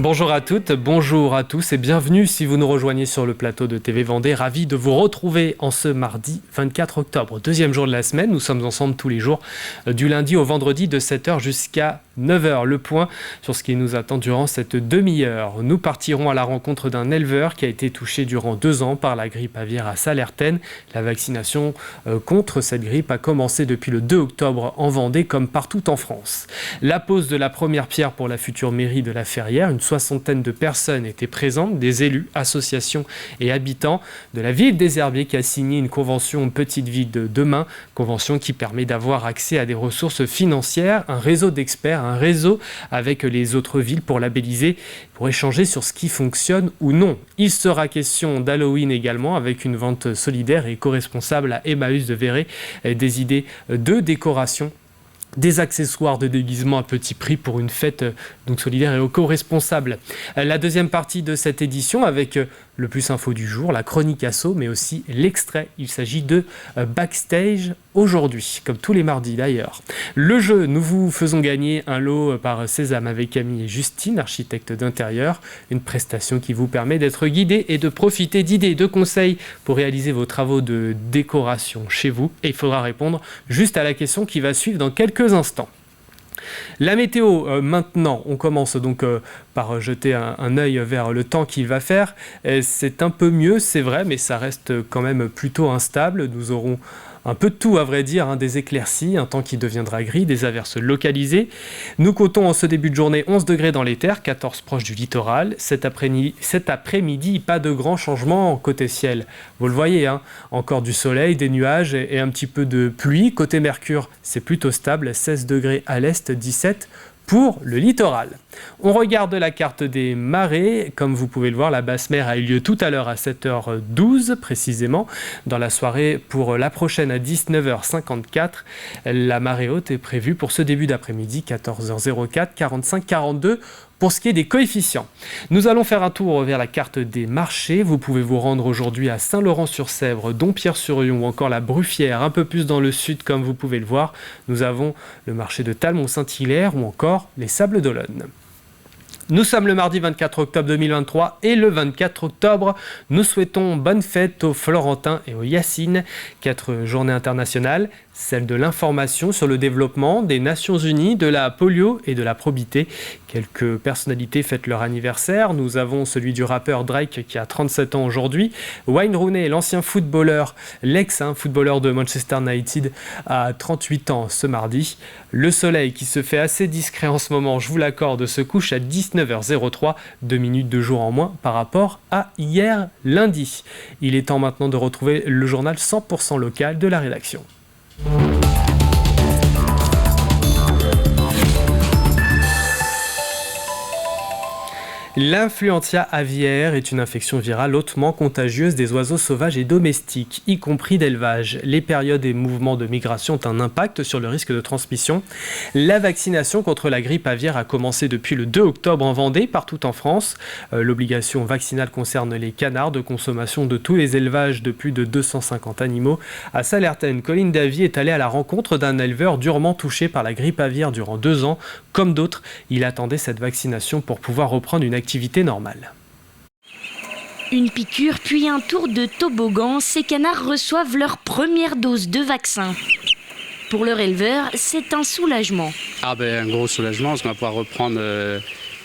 Bonjour à toutes, bonjour à tous et bienvenue si vous nous rejoignez sur le plateau de TV Vendée. Ravi de vous retrouver en ce mardi 24 octobre, deuxième jour de la semaine. Nous sommes ensemble tous les jours du lundi au vendredi de 7h jusqu'à 9h. Le point sur ce qui nous attend durant cette demi-heure. Nous partirons à la rencontre d'un éleveur qui a été touché durant 2 ans par la grippe aviaire à Sallertaine. La vaccination contre cette grippe a commencé depuis le 2 octobre en Vendée comme partout en France. La pose de la première pierre pour la future mairie de la Ferrière, une soixantaine de personnes étaient présentes, des élus, associations et habitants de la ville des Herbiers qui a signé une convention Petite Ville de demain, convention qui permet d'avoir accès à des ressources financières, un réseau d'experts, un réseau avec les autres villes pour labelliser, pour échanger sur ce qui fonctionne ou non. Il sera question d'Halloween également avec une vente solidaire et éco-responsable à Emmaüs de Véret, des idées de décoration, des accessoires de déguisement à petit prix pour une fête donc solidaire et éco-responsable. La deuxième partie de cette édition avec le plus info du jour, la chronique asso, mais aussi l'extrait. Il s'agit de Backstage aujourd'hui, comme tous les mardis d'ailleurs. Le jeu, nous vous faisons gagner un lot par Sésame avec Camille et Justine, architectes d'intérieur. Une prestation qui vous permet d'être guidé et de profiter d'idées et de conseils pour réaliser vos travaux de décoration chez vous. Et il faudra répondre juste à la question qui va suivre dans quelques instants. La météo, maintenant, on commence donc par jeter un œil vers le temps qu'il va faire. C'est un peu mieux, c'est vrai, mais ça reste quand même plutôt instable. Nous aurons un peu de tout, à vrai dire, des éclaircies, un temps qui deviendra gris, des averses localisées. Nous comptons en ce début de journée 11 degrés dans les terres, 14 proches du littoral. Cet après-midi, pas de grands changements côté ciel. Vous le voyez, encore du soleil, des nuages et un petit peu de pluie. Côté Mercure, c'est plutôt stable, 16 degrés à l'est, 17 pour le littoral. On regarde la carte des marées. Comme vous pouvez le voir, la basse mer a eu lieu tout à l'heure à 7h12 précisément. Dans la soirée, pour la prochaine à 19h54, la marée haute est prévue pour ce début d'après-midi, 14h04, 45, 42. Pour ce qui est des coefficients, nous allons faire un tour vers la carte des marchés. Vous pouvez vous rendre aujourd'hui à Saint-Laurent-sur-Sèvre, Dompierre-sur-Yon ou encore la Bruffière, un peu plus dans le sud comme vous pouvez le voir. Nous avons le marché de Talmont-Saint-Hilaire ou encore les Sables d'Olonne. Nous sommes le mardi 24 octobre 2023 et le 24 octobre, nous souhaitons bonne fête aux Florentins et aux Yacines. 4 journées internationales, celle de l'information sur le développement des Nations Unies, de la polio et de la probité. Quelques personnalités fêtent leur anniversaire. Nous avons celui du rappeur Drake qui a 37 ans aujourd'hui. Wayne Rooney, l'ancien footballeur, l'ex-footballeur de Manchester United, a 38 ans ce mardi. Le soleil qui se fait assez discret en ce moment, je vous l'accorde, se couche à 19h03, 2 minutes de jour en moins par rapport à hier lundi. Il est temps maintenant de retrouver le journal 100% local de la rédaction. L'influenza aviaire est une infection virale hautement contagieuse des oiseaux sauvages et domestiques, y compris d'élevage. Les périodes et mouvements de migration ont un impact sur le risque de transmission. La vaccination contre la grippe aviaire a commencé depuis le 2 octobre en Vendée, partout en France. L'obligation vaccinale concerne les canards de consommation de tous les élevages de plus de 250 animaux. À Sallertaine, Colline Davy est allée à la rencontre d'un éleveur durement touché par la grippe aviaire durant 2 ans. Comme d'autres, il attendait cette vaccination pour pouvoir reprendre une activité normale. Une piqûre puis un tour de toboggan, ces canards reçoivent leur première dose de vaccin. Pour leur éleveur, c'est un soulagement. Un gros soulagement, parce qu'on va pouvoir reprendre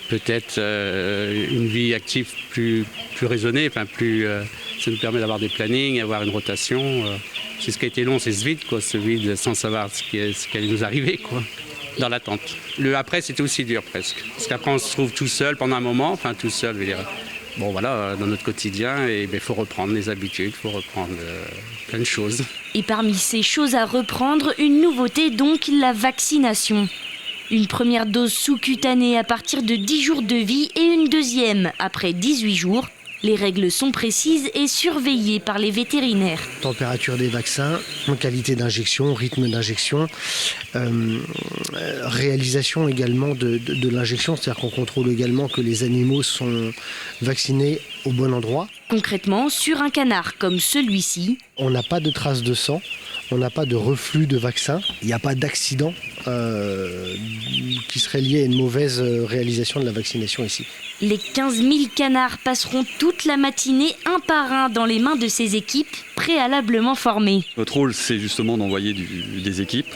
peut-être une vie active plus raisonnée, ça nous permet d'avoir des plannings, avoir une rotation. C'est ce qui a été long, c'est ce vide sans savoir ce qui allait nous arriver, dans l'attente. Le après, c'était aussi dur presque. Parce qu'après, on se trouve tout seul pendant un moment, tout seul, je veux dire. Bon, voilà, dans notre quotidien, et il faut reprendre les habitudes, il faut reprendre plein de choses. Et parmi ces choses à reprendre, une nouveauté donc, la vaccination. Une première dose sous-cutanée à partir de 10 jours de vie et une deuxième après 18 jours. Les règles sont précises et surveillées par les vétérinaires. Température des vaccins, qualité d'injection, rythme d'injection, réalisation également de l'injection, c'est-à-dire qu'on contrôle également que les animaux sont vaccinés au bon endroit. Concrètement, sur un canard comme celui-ci, on n'a pas de traces de sang, on n'a pas de reflux de vaccin, il n'y a pas d'accident qui serait lié à une mauvaise réalisation de la vaccination ici. Les 15 000 canards passeront toute la matinée un par un dans les mains de ces équipes préalablement formées. Notre rôle, c'est justement d'envoyer des équipes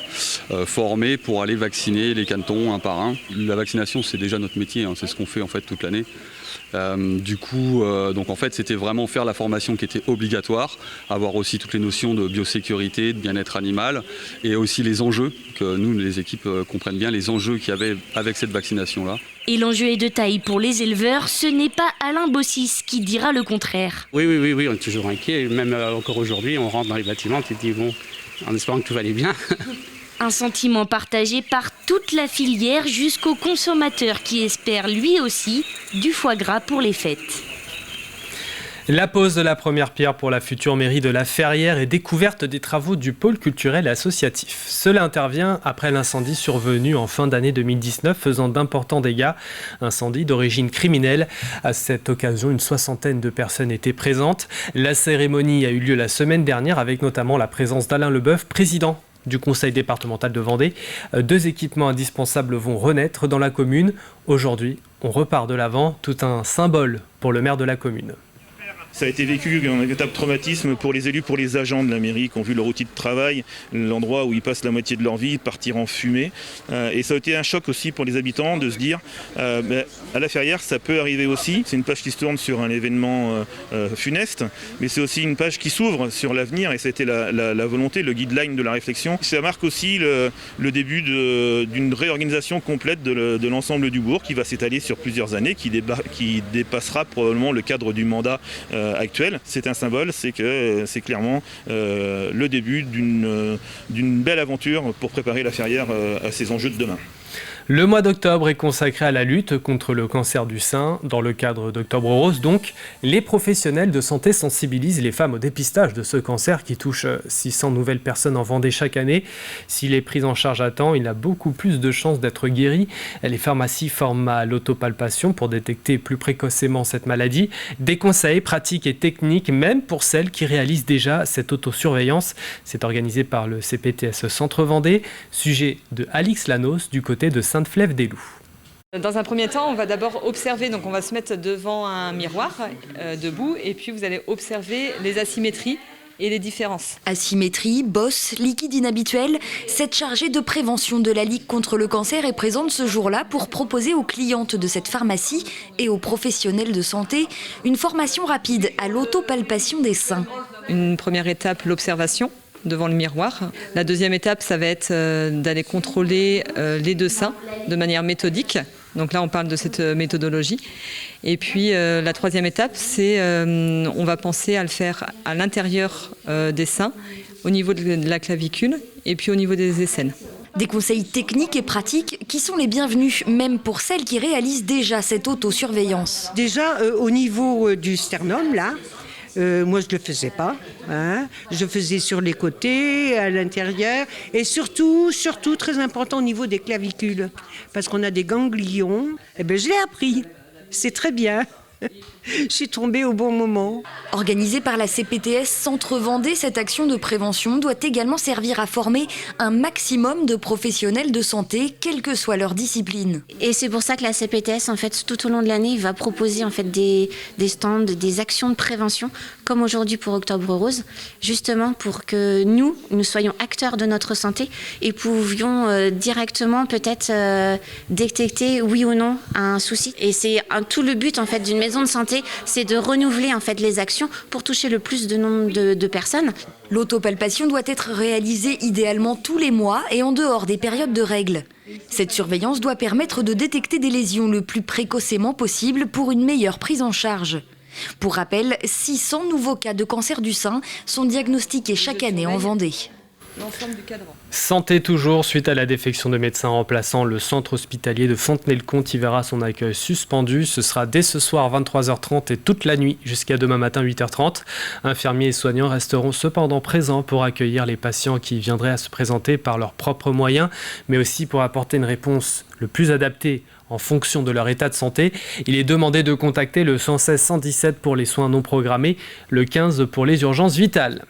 formées pour aller vacciner les canetons un par un. La vaccination, c'est déjà notre métier, c'est ce qu'on fait en fait toute l'année. Donc en fait, c'était vraiment faire la formation qui était obligatoire, avoir aussi toutes les notions de biosécurité, de bien-être animal et aussi les enjeux, que nous, les équipes comprennent bien les enjeux qu'il y avait avec cette vaccination-là. Et l'enjeu est de taille pour les éleveurs, ce n'est pas Alain Bossis qui dira le contraire. Oui, on est toujours inquiet. Même encore aujourd'hui, on rentre dans les bâtiments, tu te dis bon, en espérant que tout va aller bien. Un sentiment partagé par toute la filière jusqu'au consommateur qui espère lui aussi du foie gras pour les fêtes. La pose de la première pierre pour la future mairie de La Ferrière et découverte des travaux du pôle culturel associatif. Cela intervient après l'incendie survenu en fin d'année 2019 faisant d'importants dégâts. Incendie d'origine criminelle. À cette occasion, une soixantaine de personnes étaient présentes. La cérémonie a eu lieu la semaine dernière avec notamment la présence d'Alain Leboeuf, président du conseil départemental de Vendée. 2 équipements indispensables vont renaître dans la commune. Aujourd'hui, on repart de l'avant, tout un symbole pour le maire de la commune. Ça a été vécu un véritable traumatisme pour les élus, pour les agents de la mairie qui ont vu leur outil de travail, l'endroit où ils passent la moitié de leur vie, partir en fumée. Et ça a été un choc aussi pour les habitants de se dire à La Ferrière, ça peut arriver aussi. C'est une page qui se tourne sur un événement funeste, mais c'est aussi une page qui s'ouvre sur l'avenir et c'était la volonté, le guideline de la réflexion. Ça marque aussi le début d'une réorganisation complète de l'ensemble du bourg qui va s'étaler sur plusieurs années, qui dépassera probablement le cadre du mandat actuel. C'est un symbole, c'est clairement le début d'une belle aventure pour préparer La Ferrière à ses enjeux de demain. Le mois d'octobre est consacré à la lutte contre le cancer du sein. Dans le cadre d'Octobre Rose, donc, les professionnels de santé sensibilisent les femmes au dépistage de ce cancer qui touche 600 nouvelles personnes en Vendée chaque année. S'il est pris en charge à temps, il a beaucoup plus de chances d'être guéri. Les pharmacies forment à l'autopalpation pour détecter plus précocement cette maladie. Des conseils pratiques et techniques, même pour celles qui réalisent déjà cette autosurveillance. C'est organisé par le CPTS Centre Vendée. Sujet de Alix Lanos du côté de Sainte-Flève-des-Loups. Dans un premier temps, on va d'abord observer, donc on va se mettre devant un miroir debout et puis vous allez observer les asymétries et les différences. Asymétrie, bosse, liquide inhabituel, cette chargée de prévention de la Ligue contre le cancer est présente ce jour-là pour proposer aux clientes de cette pharmacie et aux professionnels de santé une formation rapide à l'autopalpation des seins. Une première étape, l'observation devant le miroir. La deuxième étape, ça va être d'aller contrôler les 2 seins de manière méthodique. Donc là, on parle de cette méthodologie. Et puis, la troisième étape, c'est on va penser à le faire à l'intérieur des seins, au niveau de la clavicule et puis au niveau des aisselles. Des conseils techniques et pratiques qui sont les bienvenus, même pour celles qui réalisent déjà cette autosurveillance. Déjà, au niveau du sternum, là, moi, je ne le faisais pas. Je faisais sur les côtés, à l'intérieur. Et surtout, très important, au niveau des clavicules. Parce qu'on a des ganglions. Eh bien, je l'ai appris. C'est très bien. Je suis tombée au bon moment. Organisée par la CPTS Centre Vendée, cette action de prévention doit également servir à former un maximum de professionnels de santé, quelle que soit leur discipline. Et c'est pour ça que la CPTS, en fait, tout au long de l'année, va proposer en fait des stands, des actions de prévention, comme aujourd'hui pour Octobre Rose, justement pour que nous soyons acteurs de notre santé et pouvions directement peut-être détecter oui ou non un souci. Et c'est tout le but en fait d'une maison de santé, c'est de renouveler en fait les actions pour toucher le plus de nombre de personnes. L'autopalpation doit être réalisée idéalement tous les mois et en dehors des périodes de règles. Cette surveillance doit permettre de détecter des lésions le plus précocement possible pour une meilleure prise en charge. Pour rappel, 600 nouveaux cas de cancer du sein sont diagnostiqués chaque année en Vendée. L'ensemble du cadran. Santé toujours, suite à la défection de médecins remplaçants, le centre hospitalier de Fontenay-le-Comte y verra son accueil suspendu. Ce sera dès ce soir 23h30 et toute la nuit jusqu'à demain matin 8h30. Infirmiers et soignants resteront cependant présents pour accueillir les patients qui viendraient à se présenter par leurs propres moyens, mais aussi pour apporter une réponse le plus adaptée en fonction de leur état de santé. Il est demandé de contacter le 116 117 pour les soins non programmés, le 15 pour les urgences vitales.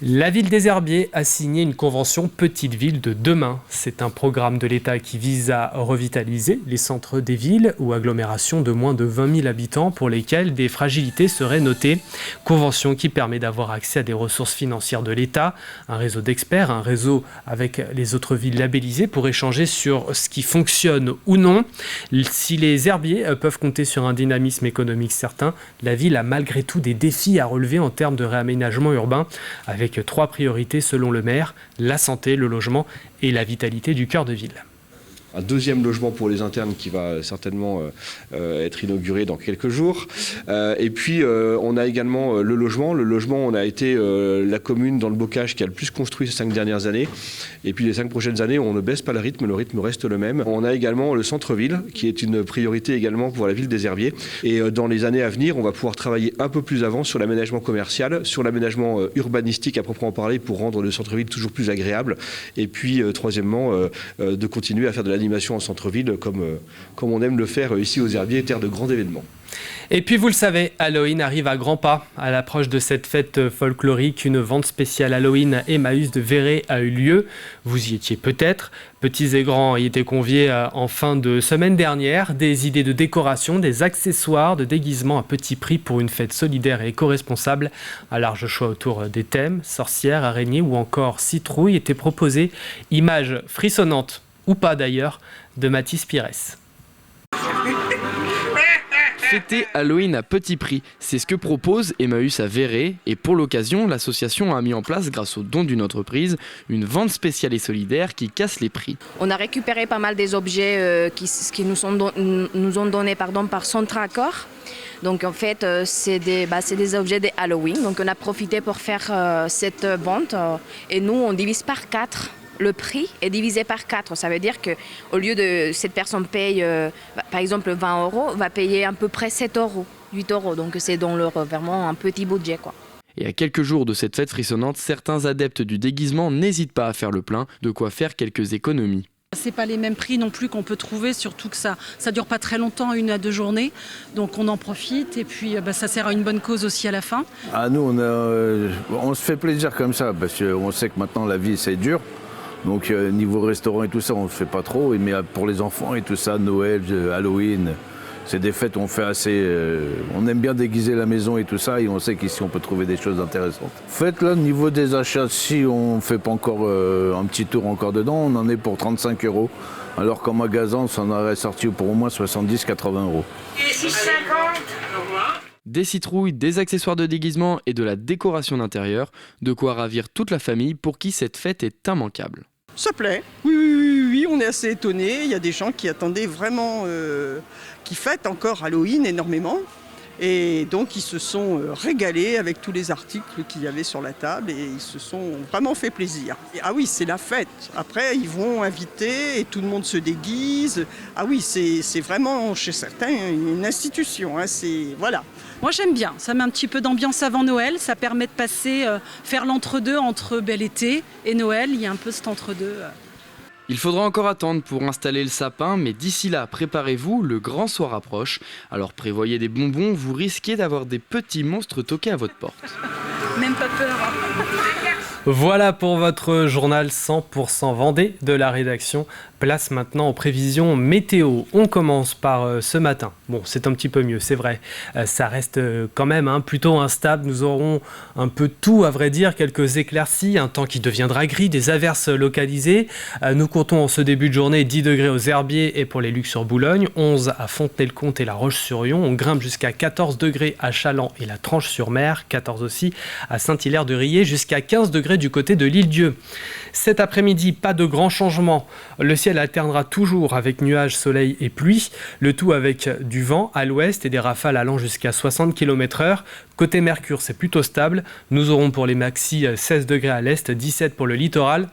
La ville des Herbiers a signé une convention Petite Ville de demain. C'est un programme de l'État qui vise à revitaliser les centres des villes ou agglomérations de moins de 20 000 habitants pour lesquels des fragilités seraient notées. Convention qui permet d'avoir accès à des ressources financières de l'État, un réseau d'experts, un réseau avec les autres villes labellisées pour échanger sur ce qui fonctionne ou non. Si les Herbiers peuvent compter sur un dynamisme économique certain, la ville a malgré tout des défis à relever en termes de réaménagement urbain, avec 3 priorités selon le maire, la santé, le logement et la vitalité du cœur de ville. Un deuxième logement pour les internes qui va certainement être inauguré dans quelques jours. Et puis on a également le logement. Le logement, on a été la commune dans le bocage qui a le plus construit ces 5 dernières années. Et puis les 5 prochaines années, on ne baisse pas le rythme reste le même. On a également le centre-ville qui est une priorité également pour la ville des Herbiers. Et dans les années à venir, on va pouvoir travailler un peu plus avant sur l'aménagement commercial, sur l'aménagement urbanistique à proprement parler pour rendre le centre-ville toujours plus agréable. Et puis troisièmement, de continuer à faire de l'animation en centre-ville comme on aime le faire ici aux Herbiers, terre de grands événements. Et puis vous le savez, Halloween arrive à grands pas. À l'approche de cette fête folklorique, une vente spéciale Halloween Emmaüs de Véret a eu lieu. Vous y étiez peut-être. Petits et grands y étaient conviés en fin de semaine dernière. Des idées de décoration, des accessoires, de déguisements à petit prix pour une fête solidaire et éco-responsable. Un large choix autour des thèmes, sorcières, araignées ou encore citrouilles étaient proposés. Images frissonnantes, ou pas d'ailleurs, de Mathis Pires. Fêter Halloween à petit prix, c'est ce que propose Emmaüs à Véret, et pour l'occasion, l'association a mis en place, grâce aux dons d'une entreprise, une vente spéciale et solidaire qui casse les prix. On a récupéré pas mal des objets qui nous ont donnés par Centre Accord. Donc en fait, c'est des objets de Halloween. Donc on a profité pour faire cette vente et nous on divise par 4. Le prix est divisé par 4. Ça veut dire qu'au lieu de cette personne paye par exemple 20 €, va payer à peu près 7 €, 8 €. Donc c'est dans leur vraiment un petit budget, quoi. Et à quelques jours de cette fête frissonnante, certains adeptes du déguisement n'hésitent pas à faire le plein, de quoi faire quelques économies. C'est pas les mêmes prix non plus qu'on peut trouver, surtout que ça dure pas très longtemps, 1 à 2 journées. Donc on en profite et puis ça sert à une bonne cause aussi à la fin. Ah, nous on se fait plaisir comme ça parce qu'on sait que maintenant la vie c'est dur. Donc niveau restaurant et tout ça, on ne fait pas trop. Mais pour les enfants et tout ça, Noël, Halloween, c'est des fêtes où on fait assez... on aime bien déguiser la maison et tout ça. Et on sait qu'ici, on peut trouver des choses intéressantes. En fait, là, niveau des achats, si on ne fait pas encore un petit tour encore dedans, on en est pour 35 €. Alors qu'en magasin, on s'en aurait sorti pour au moins 70-80 €. Et 6,50 €. Des citrouilles, des accessoires de déguisement et de la décoration d'intérieur, de quoi ravir toute la famille pour qui cette fête est immanquable. Ça plaît, oui, on est assez étonnés. Il y a des gens qui attendaient vraiment, qui fêtent encore Halloween énormément. Et donc ils se sont régalés avec tous les articles qu'il y avait sur la table et ils se sont vraiment fait plaisir. Ah oui, c'est la fête. Après, ils vont inviter et tout le monde se déguise. Ah oui, c'est vraiment chez certains une institution. Hein, voilà. Moi j'aime bien, ça met un petit peu d'ambiance avant Noël, ça permet de passer, faire l'entre-deux entre bel été et Noël, il y a un peu cet entre-deux. Il faudra encore attendre pour installer le sapin, mais d'ici là, préparez-vous, le grand soir approche. Alors prévoyez des bonbons, vous risquez d'avoir des petits monstres toqués à votre porte. Même pas peur. Voilà pour votre journal 100% Vendée de la rédaction. Place maintenant aux prévisions météo. On commence par ce matin. Bon, c'est un petit peu mieux, c'est vrai. Ça reste quand même plutôt instable. Nous aurons un peu tout, à vrai dire, quelques éclaircies, un temps qui deviendra gris, des averses localisées. Nous comptons en ce début de journée 10 degrés aux Herbiers et pour les Luc-sur-Boulogne, 11 à Fontenay-le-Comte et La Roche-sur-Yon. On grimpe jusqu'à 14 degrés à Chaland et la Tranche-sur-Mer, 14 aussi à Saint-Hilaire-de-Riez, jusqu'à 15 degrés du côté de l'Île-Dieu. Cet après-midi, pas de grands changements. Le ciel alternera toujours avec nuages, soleil et pluie, le tout avec du vent à l'ouest et des rafales allant jusqu'à 60 km/h. Côté Mercure, c'est plutôt stable. Nous aurons pour les maxis 16 degrés à l'est, 17 pour le littoral.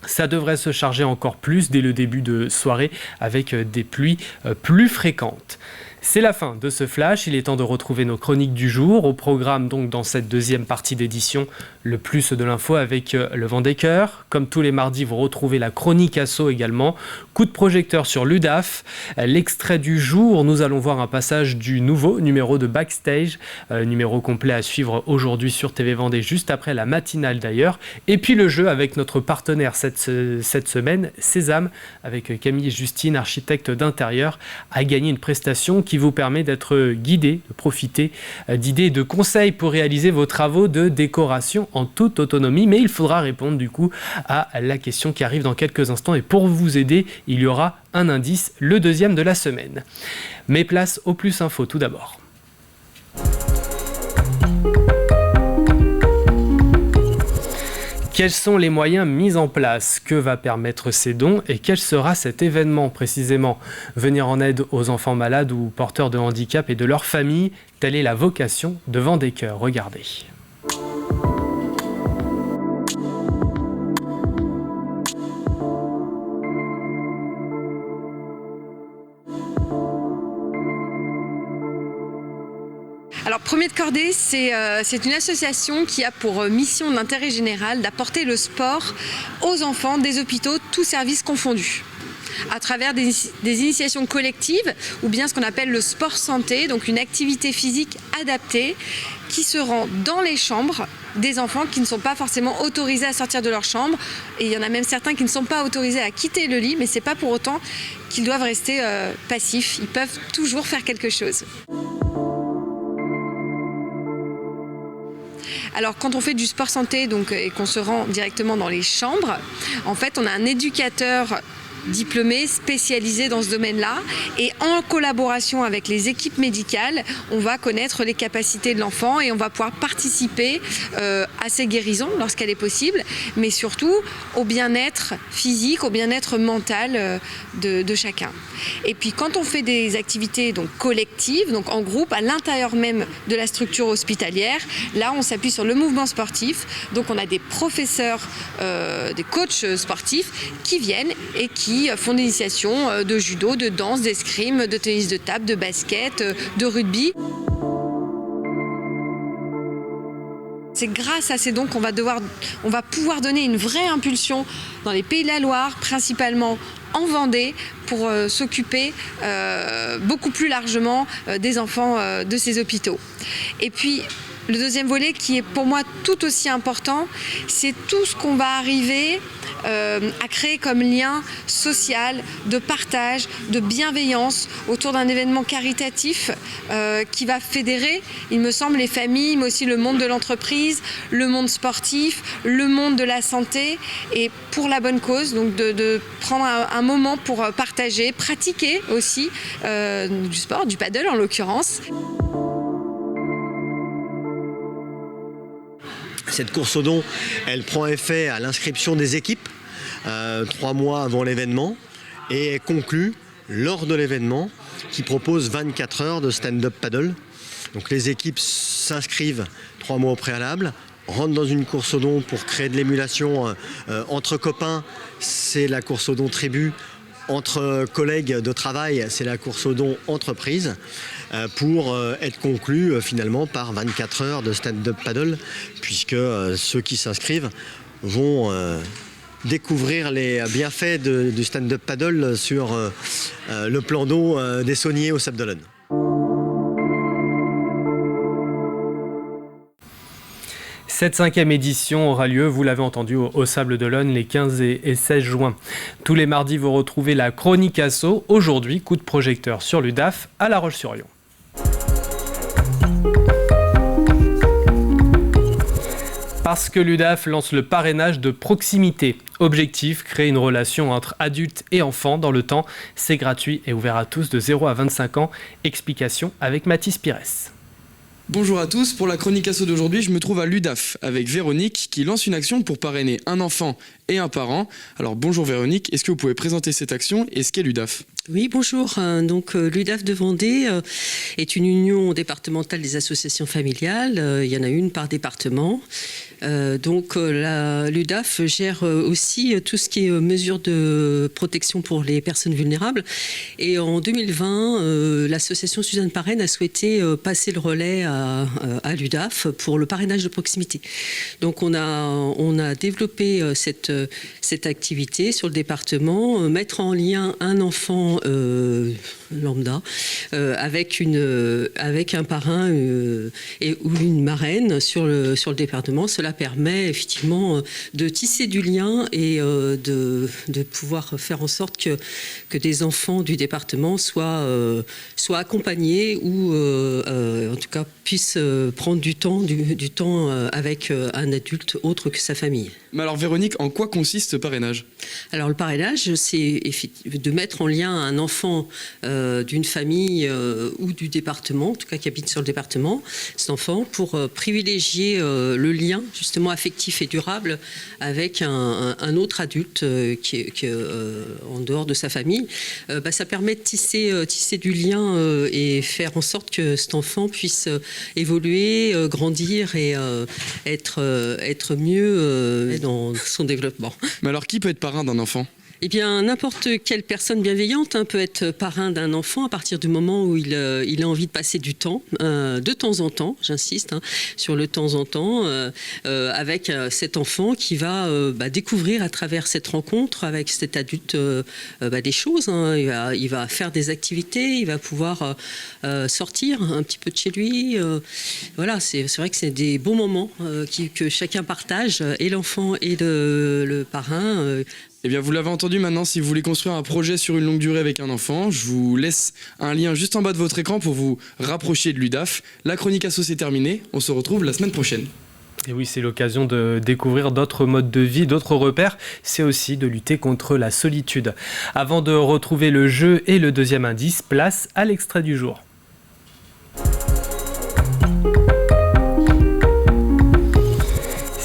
Ça devrait se charger encore plus dès le début de soirée avec des pluies plus fréquentes. C'est la fin de ce flash, il est temps de retrouver nos chroniques du jour. Au programme donc dans cette deuxième partie d'édition, le plus de l'info avec le Vendée Cœur. Comme tous les mardis, vous retrouvez la chronique asso également. Coup de projecteur sur l'UDAF. L'extrait du jour, nous allons voir un passage du nouveau numéro de Backstage. Numéro complet à suivre aujourd'hui sur TV Vendée, juste après la matinale d'ailleurs. Et puis le jeu avec notre partenaire cette semaine, Sésame, avec Camille et Justine, architectes d'intérieur, a gagné une prestation qui vous permet d'être guidé, de profiter d'idées et de conseils pour réaliser vos travaux de décoration en toute autonomie. Mais il faudra répondre du coup à la question qui arrive dans quelques instants. Et pour vous aider, il y aura un indice, le deuxième de la semaine. Mais place au Plus Info tout d'abord. Quels sont les moyens mis en place? Que va permettre ces dons? Et quel sera cet événement précisément? Venir en aide aux enfants malades ou porteurs de handicap et de leurs familles, telle est la vocation de Vendée Cœur. Regardez. Alors, Premier de Cordée, c'est une association qui a pour mission d'intérêt général d'apporter le sport aux enfants des hôpitaux, tous services confondus, à travers des initiations collectives ou bien ce qu'on appelle le sport santé, donc une activité physique adaptée qui se rend dans les chambres des enfants qui ne sont pas forcément autorisés à sortir de leur chambre. Et il y en a même certains qui ne sont pas autorisés à quitter le lit, mais ce n'est pas pour autant qu'ils doivent rester passifs. Ils peuvent toujours faire quelque chose. Alors quand on fait du sport santé et qu'on se rend directement dans les chambres, en fait on a un éducateur diplômé, spécialisé dans ce domaine-là, et en collaboration avec les équipes médicales, on va connaître les capacités de l'enfant et on va pouvoir participer à ses guérisons lorsqu'elle est possible, mais surtout au bien-être physique, au bien-être mental de chacun. Et puis quand on fait des activités collectives, donc en groupe, à l'intérieur même de la structure hospitalière, là on s'appuie sur le mouvement sportif, donc on a des professeurs, des coachs sportifs qui viennent et qui font des initiations de judo, de danse, d'escrime, de tennis de table, de basket, de rugby. C'est grâce à ces dons qu'on va pouvoir donner une vraie impulsion dans les Pays de la Loire, principalement en Vendée, pour s'occuper beaucoup plus largement des enfants de ces hôpitaux. Et puis, le deuxième volet qui est pour moi tout aussi important, c'est tout ce qu'on va arriver à créer comme lien social, de partage, de bienveillance autour d'un événement caritatif qui va fédérer, il me semble, les familles, mais aussi le monde de l'entreprise, le monde sportif, le monde de la santé, et pour la bonne cause, donc de prendre un moment pour partager, pratiquer aussi du sport, du paddle en l'occurrence. Cette course aux dons, elle prend effet à l'inscription des équipes 3 mois avant l'événement et est conclue lors de l'événement qui propose 24 heures de stand-up paddle. Donc les équipes s'inscrivent 3 mois au préalable, rentrent dans une course aux dons pour créer de l'émulation entre copains, c'est la course aux dons tribu. Entre collègues de travail, c'est la course aux dons entreprise, pour être conclue finalement par 24 heures de stand-up paddle, puisque ceux qui s'inscrivent vont découvrir les bienfaits du stand-up paddle sur le plan d'eau des Sauniers au Sable d'Olonne. Cette 5e édition aura lieu, vous l'avez entendu, au Sable d'Olonne les 15 et 16 juin. Tous les mardis, vous retrouvez la chronique asso. Aujourd'hui, coup de projecteur sur l'UDAF à La Roche-sur-Yon. Parce que l'UDAF lance le parrainage de proximité. Objectif, créer une relation entre adultes et enfants dans le temps. C'est gratuit et ouvert à tous de 0 à 25 ans. Explication avec Mathis Pires. Bonjour à tous, pour la chronique asso d'aujourd'hui, je me trouve à l'UDAF avec Véronique qui lance une action pour parrainer un enfant et un parent. Alors bonjour Véronique, est-ce que vous pouvez présenter cette action et ce qu'est l'UDAF ? Oui, bonjour. Donc l'UDAF de Vendée est une union départementale des associations familiales. Il y en a une par département. Donc l'UDAF gère aussi tout ce qui est mesures de protection pour les personnes vulnérables. Et en 2020, l'association Suzanne Parraine a souhaité passer le relais à l'UDAF pour le parrainage de proximité. Donc on a développé cette activité sur le département, mettre en lien un enfant lambda avec un parrain ou une marraine sur le département. Cela permet effectivement de tisser du lien et de pouvoir faire en sorte que des enfants du département soient accompagnés ou en tout cas puissent prendre du temps avec un adulte autre que sa famille. Mais alors Véronique, en quoi consiste ce parrainage ? Alors le parrainage, c'est de mettre en lien un enfant d'une famille ou du département, en tout cas qui habite sur le département, cet enfant, pour privilégier le lien justement affectif et durable avec un autre adulte qui est en dehors de sa famille. Ça permet de tisser du lien et faire en sorte que cet enfant puisse évoluer, grandir et être mieux dans son développement. Mais alors qui peut être parrain d'un enfant ? Eh bien, n'importe quelle personne bienveillante peut être parrain d'un enfant à partir du moment où il a envie de passer du temps, de temps en temps, j'insiste, sur le temps en temps, avec cet enfant qui va découvrir à travers cette rencontre avec cet adulte des choses. Il va faire des activités, il va pouvoir sortir un petit peu de chez lui. Voilà, c'est vrai que c'est des bons moments que chacun partage, et l'enfant et le parrain. Eh bien, vous l'avez entendu maintenant, si vous voulez construire un projet sur une longue durée avec un enfant, je vous laisse un lien juste en bas de votre écran pour vous rapprocher de l'UDAF. La chronique asso c'est terminé, on se retrouve la semaine prochaine. Et oui, c'est l'occasion de découvrir d'autres modes de vie, d'autres repères. C'est aussi de lutter contre la solitude. Avant de retrouver le jeu et le deuxième indice, place à l'extrait du jour.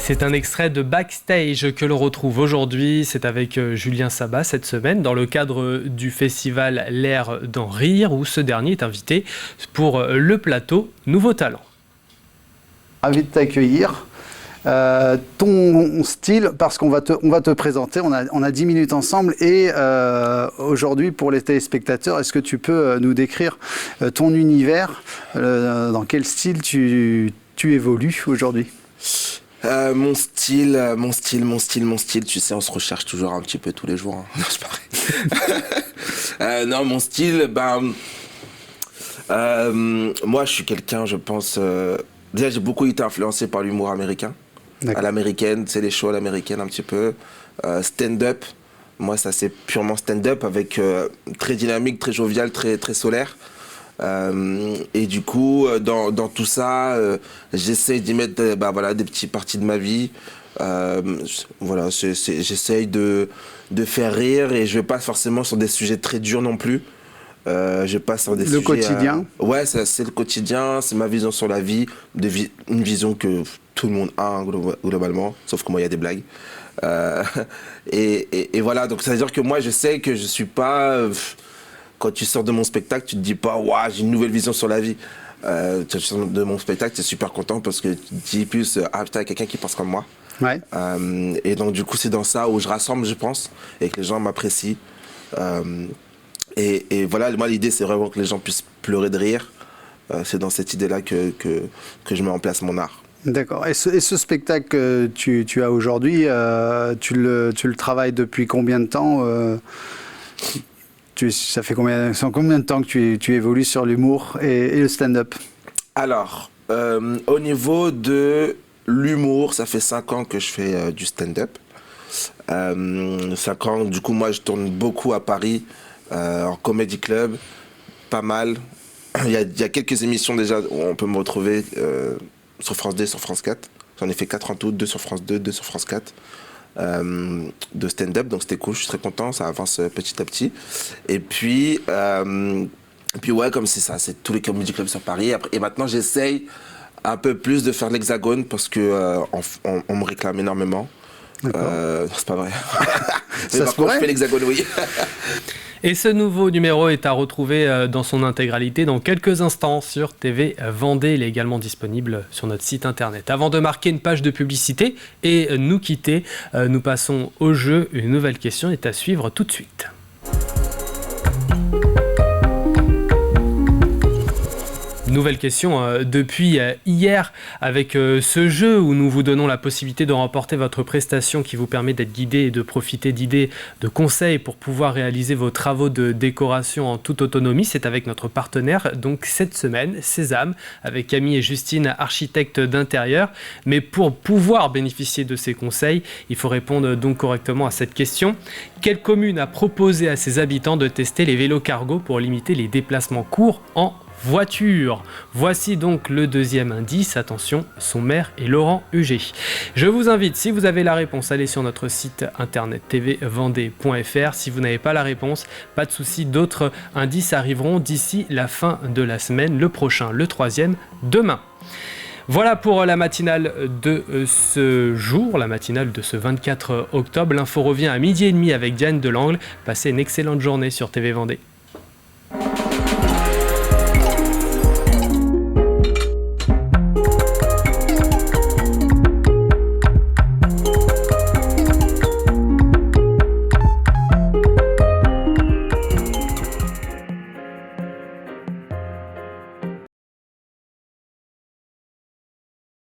C'est un extrait de Backstage que l'on retrouve aujourd'hui. C'est avec Julien Sabat cette semaine dans le cadre du festival L'air d'en rire, où ce dernier est invité pour le plateau Nouveau Talent. Ravi de t'accueillir. Ton style, parce qu'on va te présenter, on a 10 minutes ensemble et aujourd'hui pour les téléspectateurs, est-ce que tu peux nous décrire ton univers, dans quel style tu évolues aujourd'hui ? Mon style, tu sais, on se recherche toujours un petit peu tous les jours. Hein. Non, c'est pareil. Non, mon style, moi je suis quelqu'un, je pense... déjà, j'ai beaucoup été influencé par l'humour américain. À l'américaine, c'est les shows à l'américaine un petit peu. Stand-up, moi ça c'est purement stand-up avec très dynamique, très jovial, très, très solaire. Et du coup, dans tout ça, j'essaye d'y mettre des petites parties de ma vie. J'essaye de faire rire et je vais pas forcément sur des sujets très durs non plus. Je passe sur des sujets... Le quotidien. Ouais, c'est le quotidien, c'est ma vision sur la vie, une vision que tout le monde a globalement, sauf que moi il y a des blagues. Et voilà, donc ça veut dire que moi je sais que je suis pas... Quand tu sors de mon spectacle, tu te dis pas « Waouh, j'ai une nouvelle vision sur la vie ». Tu sors de mon spectacle, tu es super content parce que tu te dis plus « Ah putain, il y a quelqu'un qui pense comme moi ». Ouais. Et donc du coup, c'est dans ça où je rassemble, je pense, et que les gens m'apprécient. Et voilà, moi l'idée, c'est vraiment que les gens puissent pleurer de rire. C'est dans cette idée-là que je mets en place mon art. D'accord. Et ce spectacle que tu as aujourd'hui, tu le travailles depuis combien de temps ça fait combien de temps que tu évolues sur l'humour et le stand-up ? Alors, au niveau de l'humour, ça fait 5 ans que je fais du stand-up. 5 ans, du coup, moi, je tourne beaucoup à Paris, en comedy club, pas mal. Il y a quelques émissions déjà où on peut me retrouver sur France 2, sur France 4. J'en ai fait 4 en tout, 2 sur France 2, 2 sur France 4. De stand-up, donc c'était cool, je suis très content, ça avance petit à petit. Et puis ouais, comme c'est ça, c'est tous les comedy clubs sur Paris. Et maintenant, j'essaye un peu plus de faire l'Hexagone parce que on me réclame énormément. C'est pas vrai. Ça Mais se par contre, pourrait. je fais l'Hexagone, oui. Et ce nouveau numéro est à retrouver dans son intégralité dans quelques instants sur TV Vendée. Il est également disponible sur notre site internet. Avant de marquer une page de publicité et nous quitter, nous passons au jeu. Une nouvelle question est à suivre tout de suite. Nouvelle question depuis hier avec ce jeu où nous vous donnons la possibilité de remporter votre prestation qui vous permet d'être guidé et de profiter d'idées, de conseils pour pouvoir réaliser vos travaux de décoration en toute autonomie. C'est avec notre partenaire donc cette semaine, Sésame, avec Camille et Justine, architectes d'intérieur. Mais pour pouvoir bénéficier de ces conseils, il faut répondre donc correctement à cette question. Quelle commune a proposé à ses habitants de tester les vélos cargo pour limiter les déplacements courts en voiture? Voici donc le deuxième indice. Attention, son maire est Laurent Huget. Je vous invite, si vous avez la réponse, à aller sur notre site internet tvvendée.fr. Si vous n'avez pas la réponse, pas de souci, d'autres indices arriveront d'ici la fin de la semaine. Le prochain, le troisième, demain. Voilà pour la matinale de ce jour, la matinale de ce 24 octobre. L'info revient à 12h30 avec Diane Delangle. Passez une excellente journée sur TV Vendée.